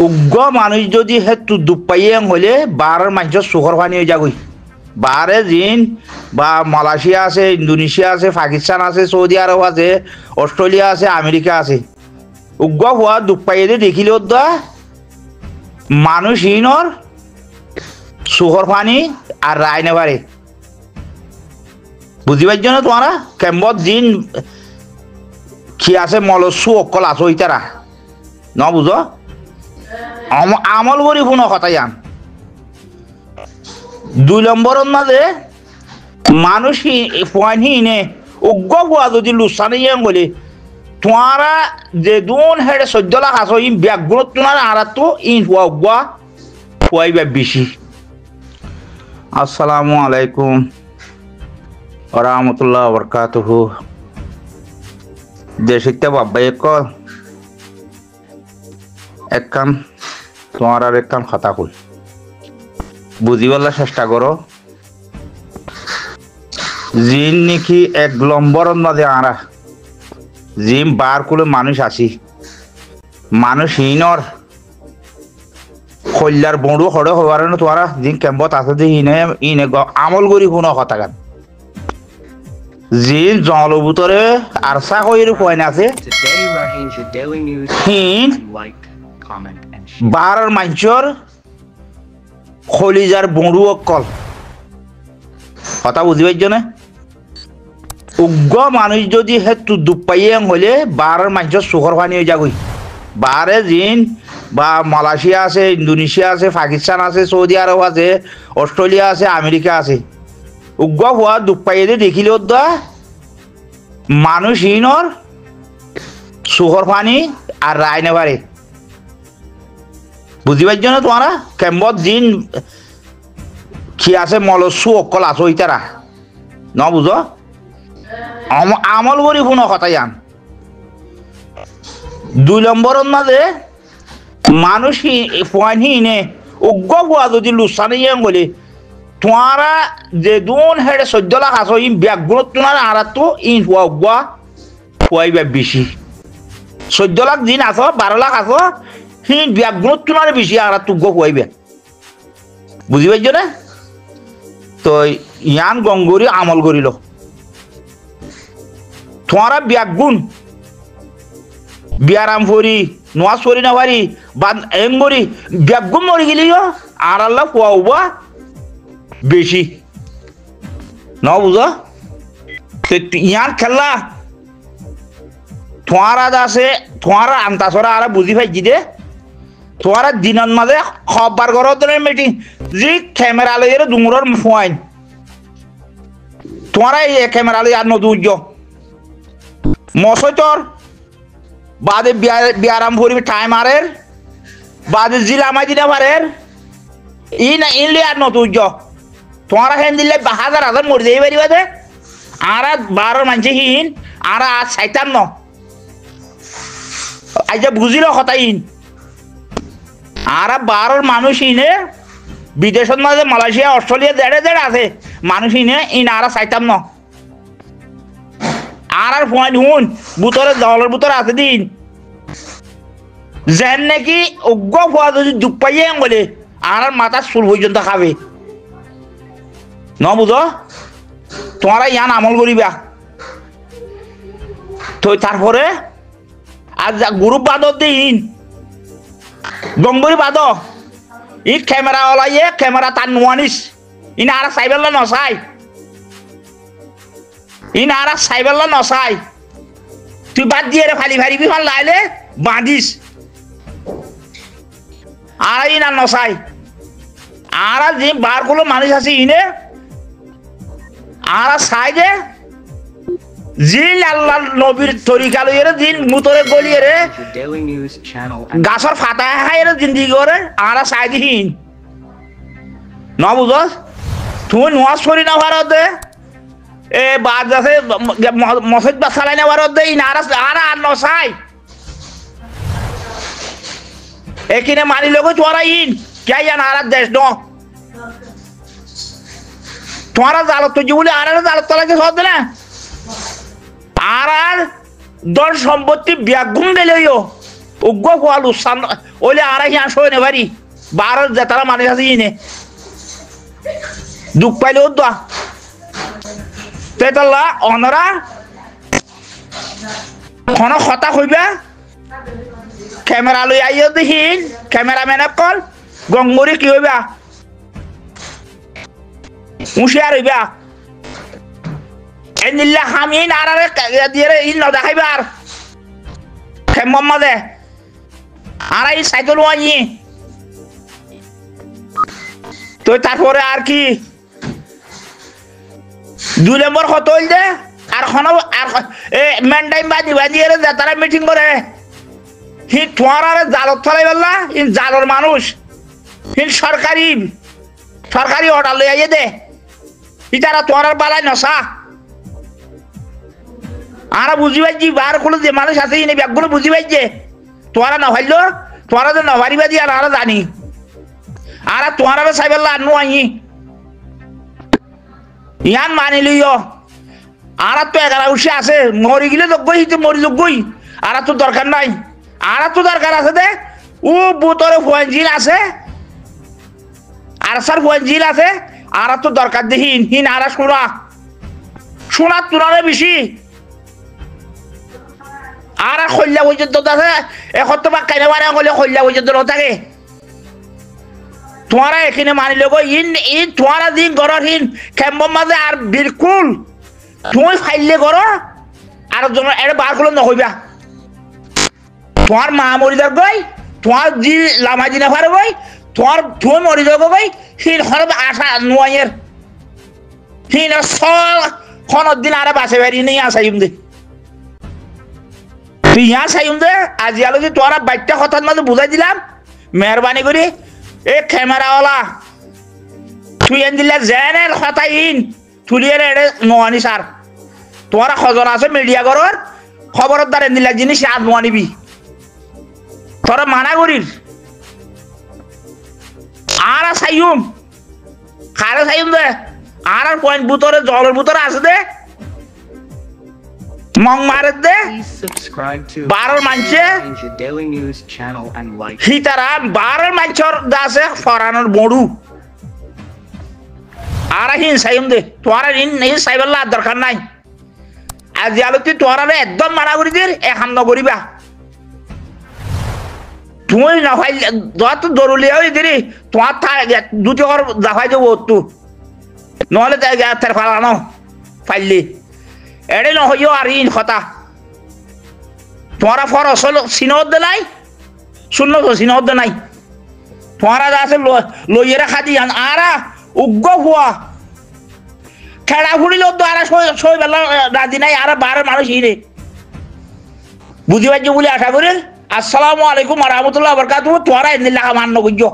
উগ্র মানুষ যদি হেতু দুপাইয়ে হলে বারের মানুষের সুখর পানি হয়ে যাগই বারে জিন বা মালয়েশিয়া আছে, ইন্দোনেশিয়া আছে, পাকিস্তান আছে, সৌদি আরব আছে, অস্ট্রেলিয়া আছে, আমেরিকা আছে। উগ্র হওয়া দুপাইয়ে দেখিলেও দা মানুষহীনর সুখর পানি আর রায় নেবারে বুঝি পাইছ না তোমারা কেম্বত জিন কি আছে মলস্যু অকল আছো ইতারা ন বুঝো আমল করি কোনো কথাই আন 2 নম্বরের মাঝে মানুষ পয়নহীনে উগ্র হওয়া যদি লুসানি বলে তোমারা যে দুন হেডে 14 লাখ আছো ইন ব্যাগগুলো তোমার আর তো ইন হওয়া উগ্র হওয়াইবা বেশি। আসসালামু আলাইকুম ওয়া রাহমাতুল্লাহি ওয়া বারাকাতুহু। দেশিতে বাবাই কল একখান তোমার আর একখান কথা কই বুঝিবার চেষ্টা করো। জিন নাকি 1 নম্বরের মাঝে আরা জিম বার করে মানুষ আসি মানুষহীনর কল্যার বড়ো হড়ে হবার না তোমারা জিন কেম্বত আছে যে ইনে ইনে আমল করি কোনো কথা গান জিন জঙ্গলের ভিতরে আরসা কইর কইন আছে বারের মানুষের খলিজার বড়ু অকল কথা বুঝি পাইছ না। উগ্র মানুষ যদি হেতু দুপাইয়ে হলে বারের মানুষের সুখর পানি হয়ে যাগই বারে জিন বা মালয়েশিয়া আছে, ইন্দোনেশিয়া আছে, পাকিস্তান আছে, সৌদি আরব আছে, অস্ট্রেলিয়া আছে, আমেরিকা আছে। উগ্র হওয়া দুপাইয়ে দেখিলেও দা মানুষহীনর সুখর পানি আর রায় নেবারে বুঝি পাইছ না তোমারা কেম্বত জিন কি আছে মলস্যু অকল আছো ইতারা ন বুঝো আমল করি কোনো কথাই আন 2 নম্বরের মাঝে মানুষ পয়নহীনে উগ্র হওয়া যদি লুসানি বলে তোমারা যে দুন হেডে 14 লাখ আছো ইন ব্যাগগুলো তোমার আর তো ইন হওয়া উগ্র হওয়াইবা বেশি। 14 লাখ জিন আছো 12 লাখ আছো হিন ব্যাগগুলো তোমার বেশি আর তুগ্য হওয়াইবে বুঝি পাইছ না। তো ইয়ান গঙ্গরি আমল করিল তোমারা ব্যাগুন বিয়ারাম ফরি নোয়াজ ফরি না পারি বা এঙ্গরি ব্যাগুন মরি গেলিও আর আল্লাহ খুয়াউবা বেশি ন বুঝো ইয়ান খেলা তোমারা আছে তোমারা আন্তাছরা আর বুঝি পাইছি দে তোমারা দিনের মাঝে খবর করার জন্য মিটিং যে ক্যামেরা লইয়ের ডুমুরের ফোয়াইন তোমারা এই ক্যামেরা লই আর নদুর্য মসইতর বাদে বিয়ারাম ভরিবি টাইম আরের বাদে জিলামাই দিনা পারের ইন ইনলে আর নদুর্য তোমারা হেন দিলে 1000 মরে যাই পারিবা দে আর 12 মানুষ হিন আর 57 আজ বুঝিল কথা ইন আর 12 মানুষ ইনে বিদেশের মাঝে মালয়েশিয়া অস্ট্রেলিয়া দেড়ে আছে মানুষ ইনে ইন আর 57 আর ফোন হুন বুতরে দলের ভিতরে আছে দিন যেন নাকি উগ্র হওয়া যদি দুঃখ পাইয়ে বলে আর মাথা চুল পর্যন্ত খাবে ন বুঝো তোমারা ইয়ান আমল করিবা। তো তারপরে আজ গ্রুপ বাদত দিন গঙ্গরি বাদ ই ক্যামেরা ওলাইয়ে ক্যামেরা তার নোয়ানিস ইন আর সাইবেল নসাই ইন আর সাইবেল নসাই তুই বাদ দিয়ে রে ফালি ফারি বিমান লাইলে বাঁধিস আর ইন আর নসাই আর যে বারগুলো মানুষ আছে ইনে আর সাইডে জিন আল্লাহ নবীর তরিকা লইয়ে জিন মুতরে গলিয়ে রে গাছর ফাটা খাইয়ে জিন্দি করে আর সাইদিহীন ন বুঝস তুমি নোয়াজ করি না ভারত দে এ বাদ আছে মসজিদ বা চালাই না ভারত দে ইন আর আর নসাই এখানে মানি লোক তোরা ইন কে জান আর দেশ ন তোমারা জালত তো বলে আর জালত তোলাকে সদ না আর দল সম্পত্তি ব্যাগুন গেলেও উগ্র ফল উৎসান ওইলে আর হিয়ান সই নেবারি বারো যেতারা মানুষ আছে ইনে দুঃখ পাইলে দোয়া তেতলা অনরা কোন কথা কইবা ক্যামেরা লই আইও দেখিন ক্যামেরাম্যান কল গঙ্গরি কি হইবা হুঁশিয়ার হইবা এনিল্লা হামিন আর দিয়ে ইল ন দেখাইবার খেম্মদে আর এই সাইকেল আনি তো তারপরে আর কি 2 নম্বর কত হইল দে আর খন আর মেনটাইম বাদি বাদি এর তারা মিটিং করে হি তোমার আর জালত ফলাই বললা ইন জালর মানুষ হি সরকারি অর্ডার লই আইয়ে দে ইতারা তোমার বালাই নসা আর বুঝি পাইছি বার খুলে যে মানুষ আছে ইনি ব্যাগগুলো বুঝি পাইছে তোরা না ভাইলো তোরা যে না ভারিবা দিয়ে আর জানি আর তোরা সাইবেল আনু আই ইয়ান মানি লইও আর তো 11 উঠে আছে মরি গেলে যোগ্যই তো মরি যোগ্যই আর তো দরকার নাই আর তো দরকার আছে দে ও বুতরে ফোনজিল আছে আর স্যার ফোনজিল আছে আর তো দরকার দেখি হিন আর শোনা তোরা বেশি আর খল্লা পর্যন্ত আছে এখন তো বাক্কাই নেওয়ার হলে খল্লা পর্যন্ত থাকে তোমারা এখানে মানি লোক ইন তোমারা দিন গড়র হিন খেম্বর মাঝে আর বিলকুল তুমি ফাইলে করো আর এটা বার করলে নহইবা তোমার মা মরি যাক গই তোমার জি লামা জিনা ফারে গই তুমি মরি যাক গই হিন হরব আশা নোয়ের হিন খন দিন আর বাসে বাড়ি নেই আসাইম দে তুই ইয়া চাইম দে আজি আলো যে তোরা বাইকটা কথার মাঝে বুঝাই দিলাম মেহরবানি করে এ ক্যামেরাওয়ালা তুই এন দিলে জেনের কথা ইন তুলিয়ে রে নোয়ানি সার তোরা খবর আছে মিডিয়া ঘরের খবরদার এন দিলে জিনিস আজ নোয়ানিবি তোরা মানা করিস আর চাইম খারে চাইম দে আর পয়েন্ট বুতরে জলের বুতরে আছে দে মং মারে দে বারোর মানছে হিতারা বারোর মানছর দাসে ফরানোর বড়ু আর হিন সাইম দে তোরা ঋণ নেই সাইবেলা দরকার নাই আজ আলোতে তোরা একদম মানা করি দে এ হাম নকরিবা তুই না ভাই তো জরুরি হয়ে দিলি তোমার দুটি ঘর দেখাই দেবো তু নহলে তার ফালানো ফাইলি এড়ে নহইও আর ইন কথা তোমারা ফরস সিনদ দে নাই শূন্য তো সিনদ দে নাই তোমারা আছে লইয়েরা খাদি আরা উগ্র হুয়া খেড়া ফুড়িল তো আর সই বেলা রাজি নাই আর 12 মানুষ ইরে বুঝি পাইছো বলে আশা করি আসসালামু আলাইকুম ওয়া রাহমাতুল্লাহি ওয়া বারাকাতুহু তোরা এনে লেখা মান্য করছো